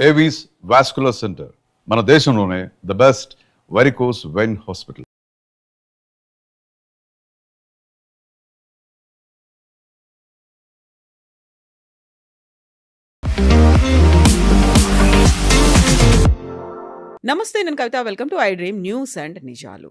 Avis vascular centre మన దేశంలోనే the best varicose vein hospital. నమస్తే, నేను Kavitha. Welcome to I Dream News and నిజాలు.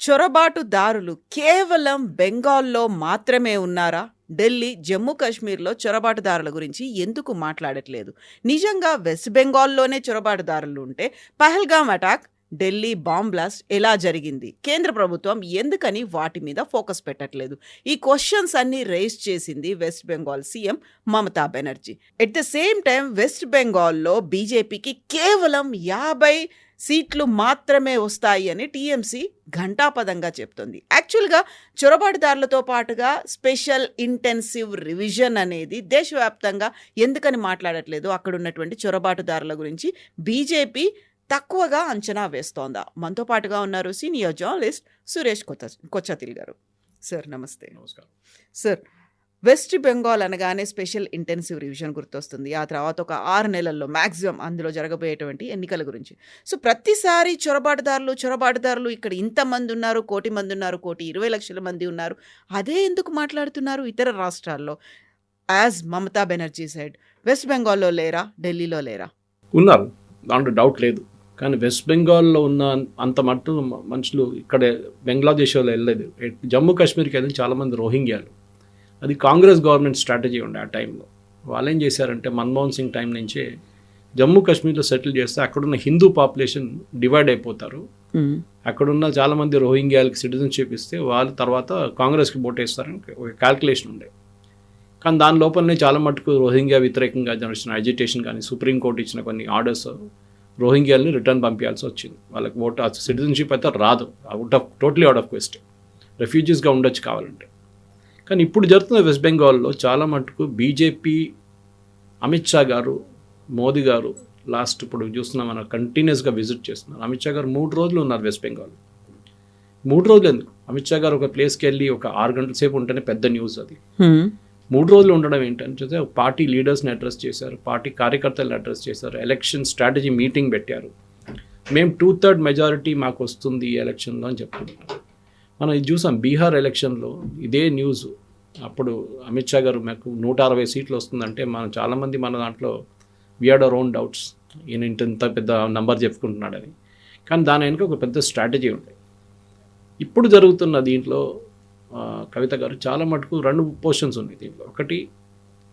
చొరబాటుదారులు కేవలం బెంగాల్లో మాత్రమే ఉన్నారా? ఢిల్లీ, జమ్మూ కాశ్మీర్లో చొరబాటుదారుల గురించి ఎందుకు మాట్లాడట్లేదు? నిజంగా వెస్ట్ బెంగాల్లోనే చొరబాటుదారులు ఉంటే Pahalgam attack, Delhi bomb blast ఎలా జరిగింది? కేంద్ర ప్రభుత్వం ఎందుకని వాటి మీద ఫోకస్ పెట్టట్లేదు? ఈ క్వశ్చన్స్ అన్ని రేస్ చేసింది west Bengal CM Mamata Banerjee. At the same time west బెంగాల్లో బీజేపీకి కేవలం 50 సీట్లు మాత్రమే వస్తాయి అని టీఎంసీ ఘంటాపదంగా చెప్తుంది. యాక్చువల్గా చొరబాటుదారులతో పాటుగా స్పెషల్ ఇంటెన్సివ్ రివిజన్ అనేది దేశవ్యాప్తంగా ఎందుకని మాట్లాడట్లేదు? అక్కడ ఉన్నటువంటి చొరబాటుదారుల గురించి బీజేపీ తక్కువగా అంచనా వేస్తోందా? మనతో పాటుగా ఉన్నారు సీనియర్ జర్నలిస్ట్ సురేష్ కొచ్చతిల్ గారు. సార్ నమస్తే. నమస్కారం సార్, వెస్ట్ బెంగాల్ అనగానే స్పెషల్ ఇంటెన్సివ్ రివిజన్ గుర్తొస్తుంది. ఆ తర్వాత ఒక 6 నెలల్లో మ్యాక్సిమం అందులో జరగబోయేటువంటి ఎన్నికల గురించి. సో ప్రతిసారి చొరబాటుదారులు ఇక్కడ ఇంతమంది ఉన్నారు, 1 కోటి మంది ఉన్నారు, 1,20,00,000 మంది ఉన్నారు, అదే ఎందుకు మాట్లాడుతున్నారు ఇతర రాష్ట్రాల్లో? As Mamata Banerjee side west బెంగాల్లో లేరా, ఢిల్లీలో లేరా? ఉన్నారు, దాంట్లో డౌట్ లేదు. కానీ వెస్ట్ బెంగాల్లో ఉన్న అంత మట్టు మనుషులు ఇక్కడ బంగ్లాదేశ్ వాళ్ళు వెళ్ళలేదు. జమ్మూ కాశ్మీర్కి వెళ్ళి చాలామంది రోహింగ్యాలు. అది కాంగ్రెస్ గవర్నమెంట్ స్ట్రాటజీ ఉండే ఆ టైంలో. వాళ్ళు ఏం చేశారంటే మన్మోహన్ సింగ్ టైం నుంచే జమ్మూ కాశ్మీర్లో సెటిల్ చేస్తే అక్కడున్న హిందూ పాపులేషన్ డివైడ్ అయిపోతారు. అక్కడున్న చాలామంది రోహింగ్యాలకి సిటిజన్షిప్ ఇస్తే వాళ్ళు తర్వాత కాంగ్రెస్కి ఓటేస్తారని ఒక క్యాల్కులేషన్ ఉండే. కానీ దాని లోపలనే చాలా మటుకు రోహింగ్యా వ్యతిరేకంగా నడిచిన అజిటేషన్ కానీ సుప్రీంకోర్టు ఇచ్చిన కొన్ని ఆర్డర్స్ రోహింగ్యాల్ని రిటర్న్ పంపించాల్సి వచ్చింది. వాళ్ళకి ఓటు సిటిజన్షిప్ అయితే రాదు, టోటలీ అవుట్ ఆఫ్ క్వశ్చన్. రెఫ్యూజీస్గా ఉండొచ్చు కావాలంటే. కానీ ఇప్పుడు జరుగుతున్న వెస్ట్ బెంగాల్లో చాలా మటుకు బీజేపీ, అమిత్ షా గారు, మోదీ గారు లాస్ట్ ఇప్పుడు చూస్తున్నాం మనం కంటిన్యూస్గా విజిట్ చేస్తున్నారు. అమిత్ షా గారు 3 రోజులు ఉన్నారు వెస్ట్ బెంగాల్. 3 రోజులు ఎందుకు? అమిత్ షా గారు ఒక ప్లేస్కి వెళ్ళి ఒక 6 గంటల సేపు ఉంటేనే పెద్ద న్యూస్ అది. 3 రోజులు ఉండడం ఏంటంటే పార్టీ లీడర్స్ని అడ్రస్ చేశారు, పార్టీ కార్యకర్తలను అడ్రస్ చేశారు, ఎలక్షన్ స్ట్రాటజీ మీటింగ్ పెట్టారు. మేము 2/3 మెజారిటీ మాకు వస్తుంది ఈ ఎలక్షన్లో అని చెప్తున్నారు. మనం ఇది చూసాం బీహార్ ఎలక్షన్లో ఇదే న్యూస్. అప్పుడు అమిత్ షా గారు మాకు 160 సీట్లు వస్తుందంటే మనం చాలామంది మన దాంట్లో we had our own doubts, ఈయన ఇంత పెద్ద నంబర్ చెప్పుకుంటున్నాడని. కానీ దాని వెనుక ఒక పెద్ద స్ట్రాటజీ ఉంది. ఇప్పుడు జరుగుతున్న దీంట్లో కవిత గారు చాలా మటుకు 2 పోర్షన్స్ ఉన్నాయి దీంట్లో. ఒకటి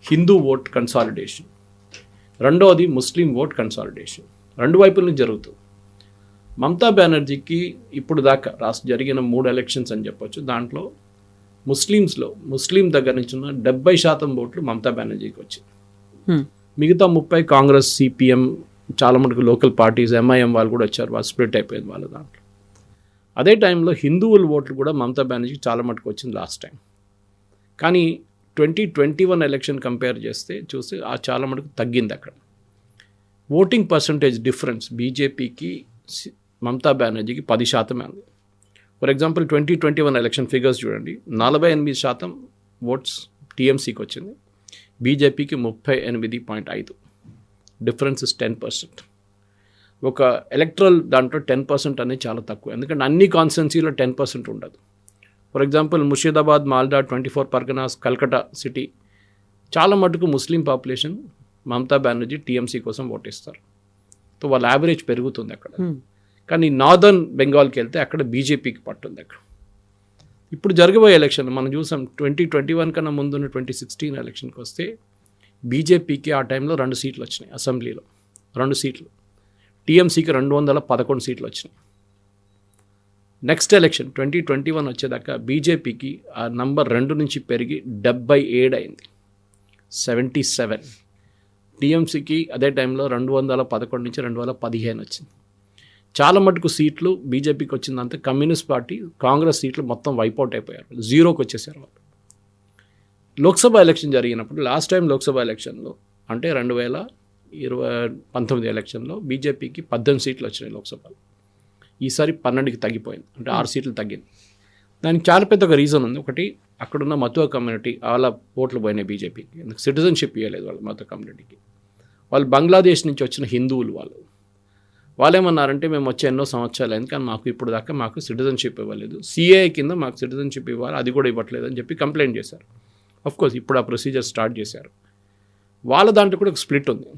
హిందూ ఓట్ కన్సాలిడేషన్, రెండవది ముస్లిం ఓట్ కన్సాలిడేషన్. 2 వైపుల నుంచి జరుగుతుంది. మమతా బెనర్జీకి ఇప్పుడు దాకా జరిగిన 3 ఎలక్షన్స్ అని చెప్పొచ్చు. దాంట్లో ముస్లిం దగ్గర నుంచి ఉన్న 70% ఓట్లు మమతా బెనర్జీకి వచ్చింది. మిగతా 30 కాంగ్రెస్, సిపిఎం, చాలా మటుకు లోకల్ పార్టీస్, ఎంఐఎం వాళ్ళు కూడా వచ్చారు. వాళ్ళు స్ప్లిట్ అయిపోయింది వాళ్ళ దాంట్లో. అదే టైంలో హిందువుల ఓట్లు కూడా మమతా బెనర్జీకి చాలా మటుకు వచ్చింది లాస్ట్ టైం. కానీ 2021 ఎలక్షన్ కంపేర్ చేస్తే చూస్తే ఆ చాలా మటుకు తగ్గింది. అక్కడ ఓటింగ్ పర్సంటేజ్ డిఫరెన్స్ బీజేపీకి మమతా బెనర్జీకి 10% ఉంది. ఫర్ ఎగ్జాంపుల్ 2021 ఎలక్షన్ ఫిగర్స్ చూడండి. 48% ఓట్స్ టీఎంసీకి వచ్చింది, బీజేపీకి 38.5. Difference is 10%. ఒక ఎలక్ట్రల్ దాంట్లో 10% అనేది చాలా తక్కువ, ఎందుకంటే అన్ని కాన్స్టిట్యున్సీలో 10% ఉండదు. For example Murshidabad, Malda, 24 Parganas, Calcutta city చాలా మటుకు Muslim population Mamata Banerjee TMC కోసం ఓటేస్తారు. సో వాళ్ళ యావరేజ్ పెరుగుతుంది అక్కడ. కానీ నార్దర్న్ బెంగాల్కి వెళ్తే అక్కడ బీజేపీకి పట్టుంది. అక్కడ ఇప్పుడు జరగబోయే ఎలక్షన్ మనం చూసాం. 2021 కన్నా ముందున్న 2016 ఎలక్షన్కి వస్తే బీజేపీకి ఆ టైంలో 2 సీట్లు వచ్చినాయి అసెంబ్లీలో, 2 సీట్లు. టీఎంసీకి 211 సీట్లు వచ్చినాయి. నెక్స్ట్ ఎలక్షన్ 2021 వచ్చేదాకా బీజేపీకి ఆ నంబర్ 2 నుంచి పెరిగి 77 అయింది, 77. టీఎంసీకి అదే టైంలో 211 నుంచి 215 వచ్చింది. చాలా మటుకు సీట్లు బీజేపీకి వచ్చిందంటే కమ్యూనిస్ట్ పార్టీ, కాంగ్రెస్ సీట్లు మొత్తం వైపౌట్ అయిపోయారు, 0కి వచ్చేసారు వాళ్ళు. లోక్సభ ఎలక్షన్ జరిగినప్పుడు లాస్ట్ టైం లోక్సభ ఎలక్షన్లో అంటే 2019 ఎలక్షన్లో బీజేపీకి 18 సీట్లు వచ్చినాయి లోక్సభలో. ఈసారి 12కి తగ్గిపోయింది, అంటే 6 సీట్లు తగ్గింది. దానికి చాలా పెద్ద ఒక రీజన్ ఉంది. ఒకటి అక్కడున్న మతువా కమ్యూనిటీ వాళ్ళ ఓట్లు పోయినాయి బీజేపీకి, ఎందుకు సిటిజన్షిప్ ఇవ్వలేదు వాళ్ళ మతువా కమ్యూనిటీకి. వాళ్ళు బంగ్లాదేశ్ నుంచి వచ్చిన హిందువులు వాళ్ళు ఏమన్నారంటే మేము వచ్చే ఎన్నో సంవత్సరాలు అయింది కానీ మాకు ఇప్పుడు దాకా మాకు సిటిజన్షిప్ ఇవ్వలేదు, సిఏఏ కింద మాకు సిటిజన్షిప్ ఇవ్వాలి, అది కూడా ఇవ్వట్లేదు అని చెప్పి కంప్లైంట్ చేశారు. కోర్స్ ఇప్పుడు ఆ ప్రొసీజర్ స్టార్ట్ చేశారు. వాళ్ళ దాంట్లో కూడా ఒక స్ప్లిట్ ఉంది.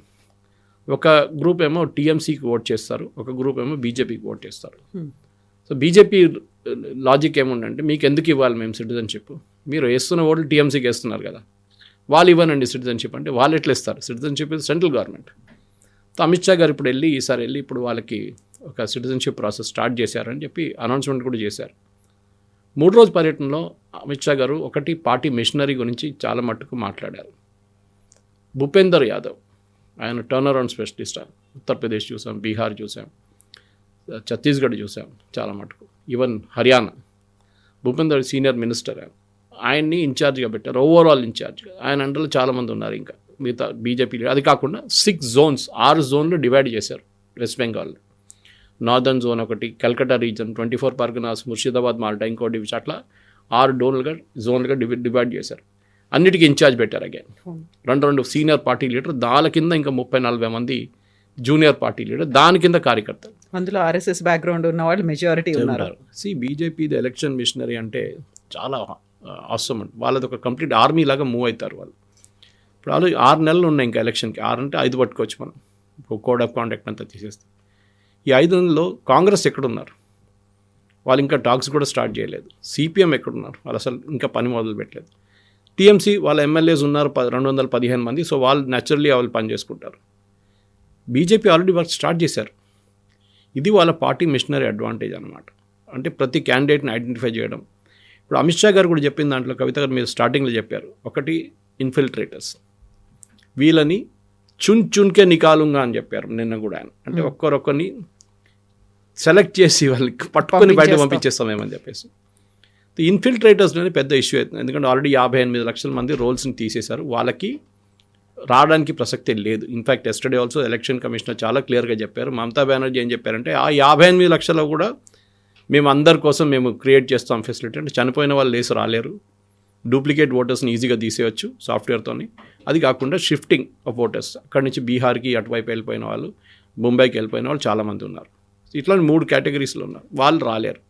ఒక గ్రూప్ ఏమో టీఎంసీకి ఓట్ చేస్తారు, ఒక గ్రూప్ ఏమో బీజేపీకి ఓట్ చేస్తారు. సో బీజేపీ లాజిక్ ఏముందంటే మీకు ఎందుకు ఇవ్వాలి మేము సిటిజన్షిప్, మీరు వేస్తున్న ఓట్లు టీఎంసీకి వేస్తున్నారు కదా, వాళ్ళు ఇవ్వనండి సిటిజన్షిప్ అంటే వాళ్ళు ఎట్లా ఇస్తారు, సిటిజన్షిప్ ఇది central government. So Amit Shah గారు ఇప్పుడు ఈసారి వెళ్ళి ఇప్పుడు వాళ్ళకి ఒక సిటిజన్షిప్ ప్రాసెస్ స్టార్ట్ చేశారని చెప్పి అనౌన్స్మెంట్ కూడా చేశారు. 3 రోజు పర్యటనలో అమిత్ షా గారు ఒకటి పార్టీ మిషనరీ గురించి చాలా మట్టుకు మాట్లాడారు. భూపేందర్ యాదవ్ ఆయన టర్న్ అరౌండ్ స్పెషలిస్ట్, ఉత్తరప్రదేశ్ చూసాం, బీహార్ చూసాం, ఛత్తీస్గఢ్ చూసాం చాలా మటుకు, even Haryana. Bhupender senior minister ఆయన్ని ఇన్ఛార్జ్గా పెట్టారు, ఓవరాల్ ఇన్ఛార్జ్గా. ఆయన అండర్లో చాలామంది ఉన్నారు, ఇంకా మిగతా బీజేపీ. అది కాకుండా 6 జోన్స్ 6 జోన్లు డివైడ్ చేశారు వెస్ట్ బెంగాల్లో. నార్దర్న్ జోన్ ఒకటి, Calcutta reason, 24 Parganas, Murshidabad, Malta, ఇంకోటి, అట్లా 6 జోన్లుగా డివైడ్ చేశారు. అన్నిటికీ ఇన్ఛార్జ్ పెట్టారు. అగైన్ 2 సీనియర్ పార్టీ లీడర్, దాని కింద ఇంకా 30-40 మంది జూనియర్ పార్టీ లీడర్, దాని కింద కార్యకర్తలు. అందులో ఆర్ఎస్ఎస్ బ్యాక్గ్రౌండ్ ఉన్న వాళ్ళు మెజారిటీ ఉన్నారు. బీజేపీ ఎలక్షన్ మిషనరీ అంటే చాలా అవసరం అండి. వాళ్ళది ఒక కంప్లీట్ ఆర్మీ లాగా మూవ్ అవుతారు వాళ్ళు. ఇప్పుడు వాళ్ళు 6 నెలలు ఉన్నాయి ఇంకా ఎలక్షన్కి, 6 అంటే 5 పట్టుకోవచ్చు మనం, కోడ్ ఆఫ్ కాండక్ట్ అంతా తీసేస్తాం. ఈ 5 నెలల్లో కాంగ్రెస్ ఎక్కడున్నారు, వాళ్ళు ఇంకా టాక్స్ కూడా స్టార్ట్ చేయలేదు. సిపిఎం ఎక్కడున్నారు, వాళ్ళు అసలు ఇంకా పని మొదలు పెట్టలేదు. టీఎంసీ వాళ్ళ ఎమ్మెల్యేస్ ఉన్నారు 215 మంది, సో వాళ్ళు న్యాచురల్లీ వాళ్ళు పని చేసుకుంటారు. బీజేపీ ఆల్రెడీ వర్క్ స్టార్ట్ చేశారు. ఇది వాళ్ళ పార్టీ మిషనరీ అడ్వాంటేజ్ అనమాట. అంటే ప్రతి క్యాండిడేట్ని ఐడెంటిఫై చేయడం. ఇప్పుడు అమిత్ షా గారు కూడా చెప్పిన దాంట్లో, కవిత గారు మీరు స్టార్టింగ్లో చెప్పారు, ఒకటి ఇన్ఫిల్ట్రేటర్స్, వీళ్ళని చున్కే నికాలుంగా అని చెప్పారు నిన్న కూడా ఆయన. అంటే ఒక్కరొక్కరిని సెలెక్ట్ చేసి వాళ్ళకి పట్టుకొని బయట పంపించేస్తామేమని చెప్పేసి. ఇన్ఫిల్ట్రేటర్స్లోనే పెద్ద ఇష్యూ అవుతుంది. ఎందుకంటే ఆల్రెడీ 58 లక్షల మంది రోల్స్ని తీసేశారు, వాళ్ళకి రావడానికి ప్రసక్తే లేదు. In fact yesterday also election commissioner చాలా క్లియర్గా చెప్పారు. మమతా బెనర్జీ ఏం చెప్పారంటే ఆ 58 లక్షలు కూడా మేము అందరి కోసం మేము క్రియేట్ చేస్తాం ఫెసిలిటీ. అంటే చనిపోయిన వాళ్ళు లేసి రాలేరు, డూప్లికేట్ ఓటర్స్ని ఈజీగా తీసేయచ్చు సాఫ్ట్వేర్తోని. అది కాకుండా షిఫ్టింగ్ ఆఫ్ ఓటర్స్, అక్కడి నుంచి బీహార్కి అటువైపు వెళ్ళిపోయిన వాళ్ళు, ముంబైకి వెళ్ళిపోయిన వాళ్ళు చాలామంది ఉన్నారు. ఇట్లా 3 కేటగిరీస్లో ఉన్నారు, వాళ్ళు రాలేరు.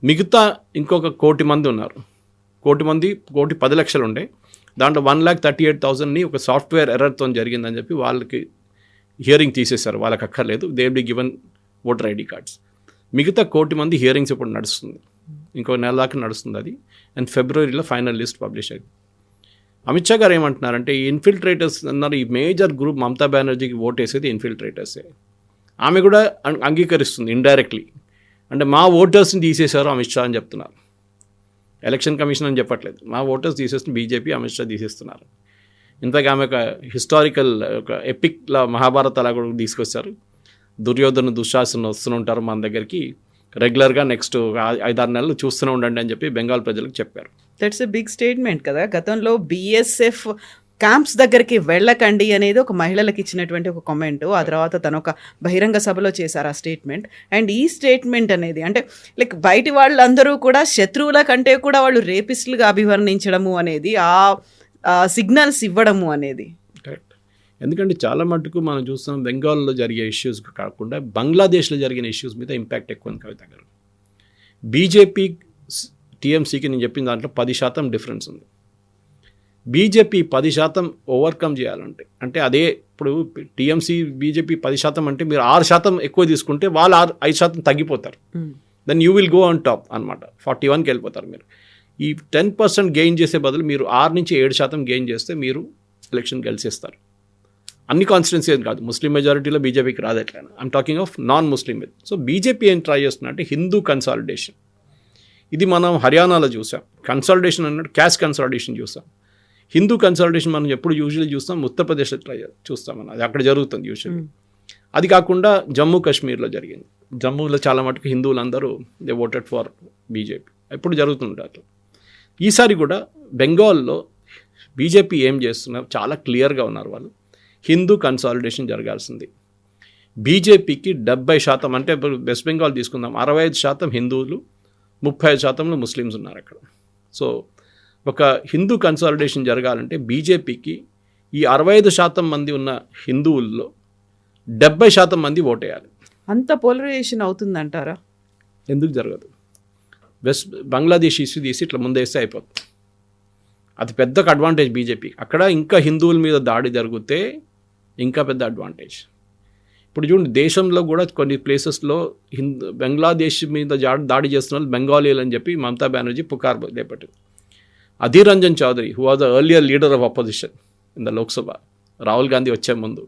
మిగతా ఇంకొక 1 కోటి మంది ఉన్నారు. 1,10 లక్షలు ఉండే, దాంట్లో 1,38,000ని ఒక సాఫ్ట్వేర్ ఎర్రర్తో జరిగిందని చెప్పి వాళ్ళకి హియరింగ్ తీసేశారు, వాళ్ళకి అక్కర్లేదు, they will be given voter ID cards. మిగతా 1 కోటి మంది హియరింగ్స్ ఇప్పుడు నడుస్తుంది, ఇంకో నెల దాకా నడుస్తుంది అది. అండ్ ఫిబ్రవరిలో ఫైనల్ లిస్ట్ పబ్లిష్ అయింది. అమిత్ షా గారు ఏమంటున్నారంటే ఈ ఇన్ఫిల్ట్రేటర్స్ అన్నారు, ఈ మేజర్ గ్రూప్ మమతా బెనర్జీకి ఓట్ వేసేది ఇన్ఫిల్ట్రేటర్సే. ఆమె కూడా అంగీకరిస్తుంది ఇండైరెక్ట్లీ. అంటే మా ఓటర్స్ని తీసేశారు అమిత్ షా అని చెప్తున్నారు. ఎలక్షన్ కమిషన్ అని చెప్పట్లేదు, మా ఓటర్స్ తీసేస్తున్న బీజేపీ, అమిత్ షా తీసేస్తున్నారు. ఇంతగా ఆమె ఒక హిస్టారికల్ ఒక ఎపిక్లా మహాభారత్ అలా కూడా తీసుకొచ్చారు. దుర్యోధన దుశ్శాసన వస్తూనే ఉంటారు మన దగ్గరికి రెగ్యులర్గా, నెక్స్ట్ 5-6 నెలలు చూస్తూనే ఉండండి అని చెప్పి బెంగాల్ ప్రజలకు చెప్పారు. దట్స్ ఎ బిగ్ స్టేట్మెంట్ కదా. గతంలో బీఎస్ఎఫ్ క్యాంప్స్ దగ్గరికి వెళ్ళకండి అనేది ఒక మహిళలకు ఇచ్చినటువంటి ఒక కామెంట్. ఆ తర్వాత తను ఒక బహిరంగ సభలో చేశారు ఆ స్టేట్మెంట్. అండ్ ఈ స్టేట్మెంట్ అనేది అంటే లైక్ బయటి వాళ్ళందరూ కూడా శత్రువుల కంటే కూడా వాళ్ళు రేపిస్టులుగా అభివర్ణించడము అనేది, ఆ సిగ్నల్స్ ఇవ్వడము అనేది కరెక్ట్. ఎందుకంటే చాలా మటుకు మనం చూస్తాం బెంగాల్లో జరిగే ఇష్యూస్ కాకుండా బంగ్లాదేశ్లో జరిగిన ఇష్యూస్ మీద ఇంపాక్ట్ ఎక్కువ ఉంది కవిత గారు. బీజేపీ టీఎంసీకి నేను చెప్పిన దాంట్లో 10% డిఫరెన్స్ ఉంది. బీజేపీ 10% ఓవర్కమ్ చేయాలంటే, అంటే అదే ఇప్పుడు టీఎంసీ బీజేపీ 10% అంటే మీరు 6% ఎక్కువ తీసుకుంటే వాళ్ళు 5% తగ్గిపోతారు. Then you will go on top అనమాట, 41కి వెళ్ళిపోతారు మీరు. ఈ 10% గెయిన్ చేసే బదులు మీరు 6 నుంచి 7% గెయిన్ చేస్తే మీరు ఎలక్షన్ గెలిచేస్తారు. అన్ని కాన్స్టిట్యున్సీ కాదు, ముస్లిం మెజారిటీలో బీజేపీకి రాదు ఎట్లయినా. I'm talking of non Muslim. So BJP ఏం ట్రై చేస్తున్నా అంటే హిందూ కన్సాలిడేషన్. ఇది మనం హర్యానాలో చూసాం, కన్సాలిడేషన్ అన్నట్టు క్యాస్ట్ కన్సాలిడేషన్ చూసాం. హిందూ కన్సాలిడేషన్ మనం ఎప్పుడు యూజువల్లీ చూస్తాం, ఉత్తరప్రదేశ్లో ట్రై చూస్తాం మనం, అది అక్కడ జరుగుతుంది యూజువల్లీ. అది కాకుండా జమ్మూ కాశ్మీర్లో జరిగింది. జమ్మూలో చాలా మటుకు హిందువులందరూ దే ఓటెడ్ ఫర్ బీజేపీ, ఎప్పుడు జరుగుతుంటారు. ఈసారి కూడా బెంగాల్లో బీజేపీ ఏం చేస్తున్నారు చాలా క్లియర్గా ఉన్నారు వాళ్ళు. హిందూ కన్సాలిడేషన్ జరగాల్సింది. బీజేపీకి 70%, అంటే వెస్ట్ బెంగాల్ తీసుకుందాం, 65% హిందువులు, 35% ముస్లిమ్స్ ఉన్నారు అక్కడ. సో ఒక హిందూ కన్సాలిడేషన్ జరగాలంటే బీజేపీకి ఈ 65% మంది ఉన్న హిందువుల్లో 70% మంది ఓటేయాలి. అంత పోలరైజేషన్ అవుతుందంటారా? ఎందుకు జరగదు? బంగ్లాదేశ్ ఇష్యూ తీసి ఇట్లా ముందేస్తే అయిపోతుంది. అది పెద్ద అడ్వాంటేజ్ బీజేపీ. అక్కడ ఇంకా హిందువుల మీద దాడి జరిగితే ఇంకా పెద్ద అడ్వాంటేజ్. ఇప్పుడు చూడండి, దేశంలో కూడా కొన్ని ప్లేసెస్లో బంగ్లాదేశ్ మీద దాడి చేస్తున్న వాళ్ళు బెంగాలీలు అని చెప్పి మమతా బెనర్జీ పుకారు లేపట్టింది. Adhir Ranjan Chowdhury, who was the earlier leader of opposition in the Lok Sabha, Rahul Gandhi వచ్చే ముందు,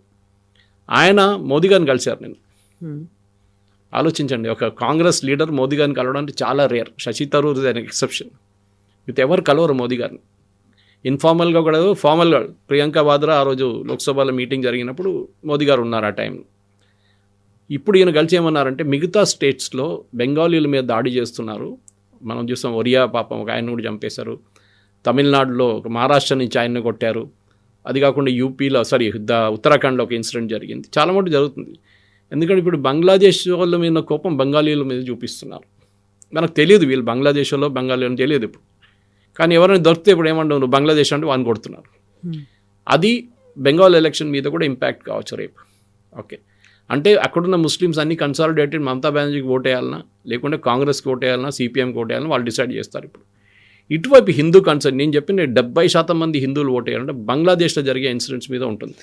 ఆయన మోదీ గారిని కలిశారు. నేను ఆలోచించండి, ఒక కాంగ్రెస్ లీడర్ మోదీ గారిని కలవడానికి చాలా rare. Shashi Tharoor is an exception. With ఎవరు కలవరు మోదీ గారిని. ఇన్ఫార్మల్గా కూడా, ఫార్మల్గా ప్రియాంక వాద్రా ఆ రోజు లోక్సభలో మీటింగ్ జరిగినప్పుడు మోదీ గారు ఉన్నారు ఆ టైంలో. ఇప్పుడు ఈయన కలిసి ఏమన్నారంటే, మిగతా స్టేట్స్లో బెంగాలీల మీద దాడి చేస్తున్నారు. మనం చూస్తాం, ఒరియా పాపం ఒక ఆయన కూడా చంపేశారు, తమిళనాడులో ఒక మహారాష్ట్ర నుంచి ఆయన్ని కొట్టారు, అది కాకుండా యూపీలో ఉత్తరాఖండ్లో ఒక ఇన్సిడెంట్ జరిగింది. చాలా మటుకు జరుగుతుంది. ఎందుకంటే ఇప్పుడు బంగ్లాదేశ్ వాళ్ళ మీద కోపం బెంగాలీల మీద చూపిస్తున్నారు. మనకు తెలియదు వీళ్ళు బంగ్లాదేశ్ వాళ్ళు బెంగాలీ అని తెలియదు ఇప్పుడు. కానీ ఎవరైనా దొరికితే ఇప్పుడు ఏమంటారు, నువ్వు బంగ్లాదేశ్ అంటే వాళ్ళని కొడుతున్నారు. అది బెంగాల్ ఎలక్షన్ మీద కూడా ఇంపాక్ట్ కావచ్చు రేపు. ఓకే, అంటే అక్కడున్న ముస్లిమ్స్ అన్ని కన్సాలిడేటెడ్ మమతా బెనర్జీకి ఓటేయాలన్నా లేకుంటే కాంగ్రెస్కి ఓటేయాలన్నా సిపిఎంకి ఓటేయాలన్నా వాళ్ళు డిసైడ్ చేస్తారు. ఇప్పుడు ఇటువైపు హిందూ కన్సర్న్, నేను చెప్పిన 70% మంది హిందువులు ఓటేయాలంటే బంగ్లాదేశ్లో జరిగే ఇన్సిడెంట్స్ మీద ఉంటుంది.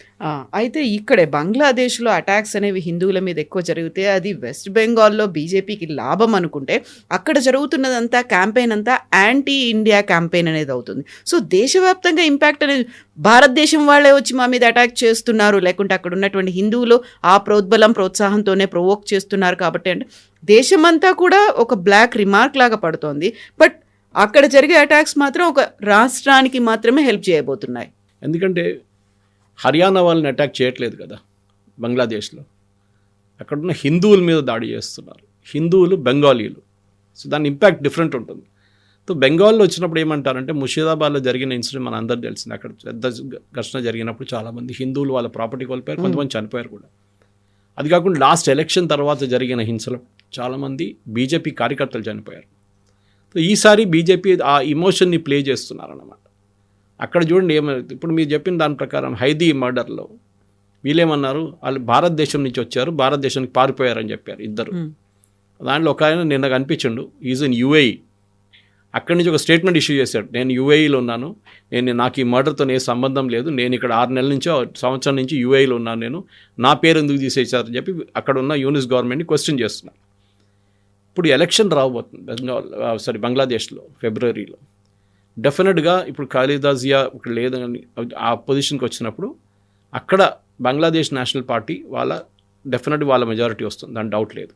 అయితే ఇక్కడే బంగ్లాదేశ్లో అటాక్స్ అనేవి హిందువుల మీద ఎక్కువ జరిగితే అది వెస్ట్ బెంగాల్లో బీజేపీకి లాభం అనుకుంటే, అక్కడ జరుగుతున్నదంతా క్యాంపెయిన్ అంతా యాంటీ ఇండియా క్యాంపెయిన్ అనేది అవుతుంది. సో దేశవ్యాప్తంగా ఇంపాక్ట్ అనేది, భారతదేశం వాళ్ళే వచ్చి మా మీద అటాక్ చేస్తున్నారు, లేకుంటే అక్కడ ఉన్నటువంటి హిందువులు ఆ ప్రోత్సాహంతోనే ప్రొవోక్ చేస్తున్నారు కాబట్టి అంటే దేశమంతా కూడా ఒక బ్లాక్ రిమార్క్ లాగా పడుతోంది. బట్ అక్కడ జరిగే అటాక్స్ మాత్రం ఒక రాష్ట్రానికి మాత్రమే హెల్ప్ చేయబోతున్నాయి. ఎందుకంటే హర్యానా వాళ్ళని అటాక్ చేయట్లేదు కదా బంగ్లాదేశ్లో, అక్కడున్న హిందువుల మీద దాడి చేస్తున్నారు. హిందువులు బెంగాలీలు, సో దాని ఇంపాక్ట్ డిఫరెంట్ ఉంటుంది. సో బెంగాల్లో వచ్చినప్పుడు ఏమంటారంటే, ముషీదాబాద్లో జరిగిన ఇన్సిడెంట్ మన అందరికీ తెలిసింది. అక్కడ పెద్ద ఘర్షణ జరిగినప్పుడు చాలామంది హిందువులు వాళ్ళ ప్రాపర్టీ కోల్పోయారు, కొంతమంది చనిపోయారు కూడా. అది కాకుండా లాస్ట్ ఎలక్షన్ తర్వాత జరిగిన హింసలో చాలామంది బీజేపీ కార్యకర్తలు చనిపోయారు. సో ఈసారి బీజేపీ ఆ ఇమోషన్ని ప్లే చేస్తున్నారన్నమాట. అక్కడ చూడండి ఏమైంది. ఇప్పుడు మీరు చెప్పిన దాని ప్రకారం హైదీ మర్డర్లో వీళ్ళేమన్నారు, వాళ్ళు భారతదేశం నుంచి వచ్చారు, భారతదేశానికి పారిపోయారని చెప్పారు ఇద్దరు. దాంట్లో ఒక ఆయన నిన్న కనిపించండు, ఈజ్ ఇన్ యుఏఈ. అక్కడి నుంచి ఒక స్టేట్మెంట్ ఇష్యూ చేశాడు, నేను యుఏఈలో ఉన్నాను, నాకు ఈ మర్డర్తో ఏ సంబంధం లేదు, నేను ఇక్కడ 6 నెలల నుంచో సంవత్సరం నుంచి యుఏఈలో ఉన్నాను, నేను నా పేరు ఎందుకు తీసేశారని చెప్పి అక్కడ ఉన్న యూనిస్ గవర్నమెంట్ని క్వశ్చన్ చేస్తున్నారు. ఇప్పుడు ఎలక్షన్ రాబోతుంది బంగ్లాదేశ్లో ఫిబ్రవరిలో. డెఫినెట్గా ఇప్పుడు ఖాలిదా జియా ఇక్కడ లేదని ఆ పొజిషన్కి వచ్చినప్పుడు అక్కడ బంగ్లాదేశ్ నేషనల్ పార్టీ వాళ్ళ మెజారిటీ వస్తుంది, దాని డౌట్ లేదు.